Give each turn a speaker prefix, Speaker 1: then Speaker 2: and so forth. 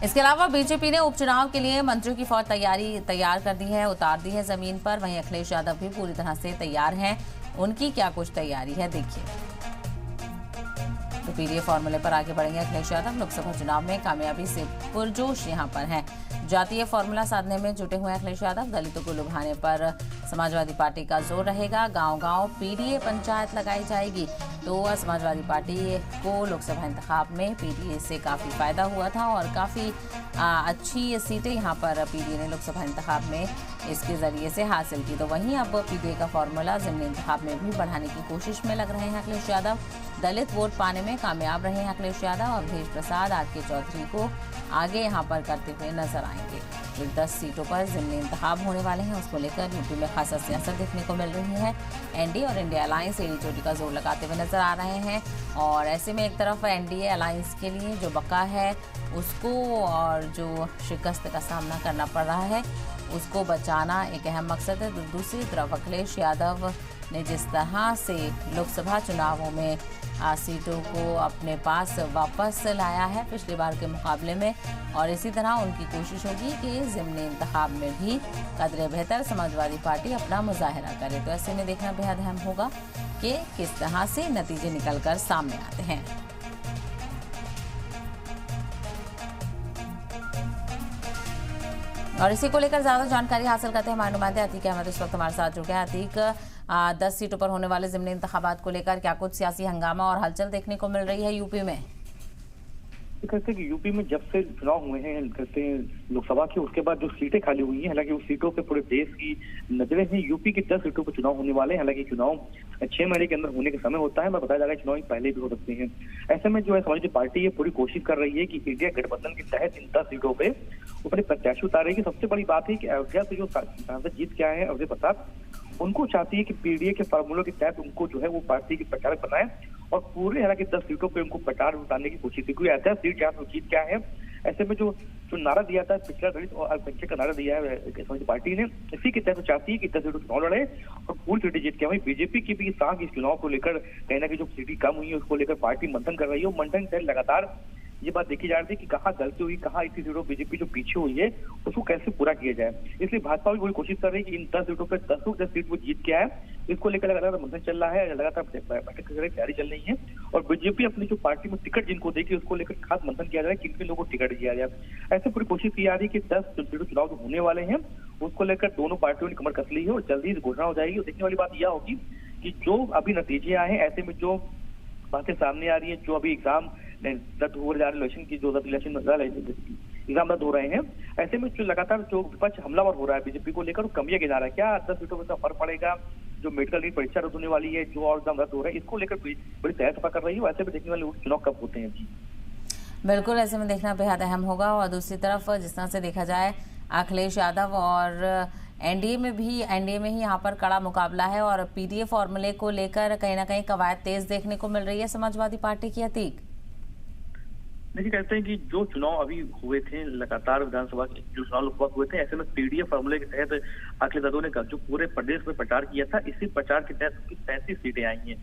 Speaker 1: इसके अलावा बीजेपी ने उपचुनाव के लिए मंत्रियों की फौज तैयार कर दी है, उतार दी है जमीन पर। वहीं अखिलेश यादव भी पूरी तरह से तैयार हैं। उनकी क्या कुछ तैयारी है, देखिए। तो पीडीए फॉर्मूले पर आगे बढ़ेंगे अखिलेश यादव। लोकसभा चुनाव में कामयाबी से पुरजोश यहां पर हैं। जातीय फॉर्मूला साधने में जुटे हुए अखिलेश यादव। दलितों को लुभाने पर समाजवादी पार्टी का जोर रहेगा। गांव-गांव पीडीए पंचायत लगाई जाएगी। तो समाजवादी पार्टी को लोकसभा इंतखाब में पीडीए से काफ़ी फायदा हुआ था और काफ़ी अच्छी सीटें यहां पर पीडीए ने लोकसभा इंतखाब में इसके जरिए से हासिल की। तो वहीं अब पीडीए का फॉर्मूला ज़िमनी इंतखाब में भी बढ़ाने की कोशिश में लग रहे हैं अखिलेश यादव। दलित वोट पाने में कामयाब रहे हैं अखिलेश यादव। अवधेश प्रसाद आर.के. चौधरी को आगे यहां पर करते हुए नजर आएंगे। 10 सीटों पर ज़िमनी इंतखाब होने वाले हैं, उसको लेकर यूपी में खासा सियासत देखने को मिल रही है। एनडीए और इंडिया अलायंस एड़ी चोटी का जोर लगाते हुए नजर आ रहे हैं और ऐसे में एक तरफ एनडीए अलायंस के लिए जो बका है उसको और जो शिकस्त का सामना करना पड़ रहा है उसको बचाना एक अहम मकसद है। तो दूसरी तरफ अखिलेश यादव ने जिस तरह से लोकसभा चुनावों में सीटों को अपने पास वापस लाया है पिछली बार के मुकाबले में, और इसी तरह उनकी कोशिश होगी कि ज़िमनी इंतखाब में भी कदरे बेहतर समाजवादी पार्टी अपना मुजाहरा करे। तो ऐसे में देखना बेहद अहम होगा कि किस तरह से नतीजे निकलकर सामने आते हैं। और इसी को लेकर ज्यादा जानकारी हासिल करते हैं हमारे नुमाइंदे अतीक अहमद इस वक्त हमारे साथ जुड़ गए। अतीक, 10 सीटों पर होने वाले ज़िमनी इंतखाबात को लेकर क्या कुछ सियासी हंगामा और हलचल देखने को मिल रही है यूपी में?
Speaker 2: कहते हैं कि यूपी में जब से चुनाव हुए हैं कहते हैं लोकसभा के, उसके बाद जो सीटें खाली हुई हैं, हालांकि उस सीटों पे पूरे देश की नजरें हैं। यूपी की 10 सीटों पर चुनाव होने वाले हैं। हालांकि चुनाव 6 महीने के अंदर होने का समय होता है, मैं बताया जाएगा चुनाव पहले भी हो सकते हैं। ऐसे में जो है समाजवादी पार्टी ये पूरी कोशिश कर रही है कि इंडिया गठबंधन के तहत इन 10 सीटों पे अपने प्रत्याशी उतारेगी। सबसे बड़ी बात है कि अयोध्या से जो सांसद जीत के आए हैं अवधेश प्रसाद, उनको चाहती है कि पीडीए के फार्मूलों के तहत उनको जो है वो पार्टी के प्रचारक बनाए और पूरे हालांकि 10 सीटों पे उनको प्रचार उतारने की कोशिश की। क्योंकि ऐसा सीट जहाँ जीत क्या है, ऐसे में जो नारा दिया था पिछला दलित और अल्पसंख्यक का नारा दिया है समाजवादी पार्टी ने, इसी के तहत चाहती है कि 10 सीटों चुनाव लड़े और पूरी सीटें जीत के। वहीं बीजेपी की भी साथ इस चुनाव को लेकर कहीं ना कहीं जो सीटें कम हुई है उसको लेकर पार्टी मंथन कर रही है। मंथन से लगातार ये बात देखी जा रही थी कि कहाँ गलती हुई, कहाँ इतनी सीटों बीजेपी जो पीछे हुई है उसको कैसे पूरा किया जाए। इसलिए भाजपा भी वही कोशिश कर रही है कि इन 10 सीटों पर 10 सीट वो जीत के आए। इसको लेकर लगातार मंथन चल रहा है, लगातार बैठक की तैयारी चल रही है और बीजेपी अपनी जो पार्टी में टिकट जिनको देगी उसको लेकर खास मंथन किया जा रहा है किन किन लोगों को टिकट दिया जाए। ऐसे पूरी कोशिश की जा रही है कि 10 सीटों चुनाव जो होने वाले हैं उसको लेकर दोनों पार्टियों ने कमर कस ली है और जल्दी घोषणा हो जाएगी। देखने वाली बात यह होगी कि जो अभी नतीजे आए हैं, ऐसे में जो बातें सामने आ रही है, जो अभी एग्जाम रद्द हो जा रहे इलेक्शन की, जो इलेक्शन एग्जाम रद्द हो रहे हैं, ऐसे में जो लगातार जो विपक्ष हमलावर हो रहा है बीजेपी को लेकर, कमियां गिना रहा है। क्या 10 सीटों में फर्क पड़ेगा? जो मेडिकल नीट परीक्षा रद्द होने वाली है, जो और एग्जाम रद्द हो रहा है, इसको लेकर बड़ी तैयारी सभा कर रही है। ऐसे में देखने वाले चुनाव कब होते हैं। जी
Speaker 1: बिल्कुल, ऐसे में देखना बेहद अहम होगा। और दूसरी तरफ जिस तरह से देखा जाए अखिलेश यादव और एनडीए में ही यहाँ पर कड़ा मुकाबला है और पीडीए फॉर्मूले को लेकर कहीं ना कहीं कवायद तेज देखने को मिल रही है समाजवादी पार्टी की। अतीक,
Speaker 2: देखिए, कहते हैं कि जो चुनाव अभी हुए थे लगातार विधानसभा के जो चुनाव लोकसभा हुए थे, ऐसे में पीडीए फॉर्मूले के तहत अखिलेश यादव ने जो पूरे प्रदेश में प्रचार किया था, इसी प्रचार के तहत 37 सीटें आई हैं।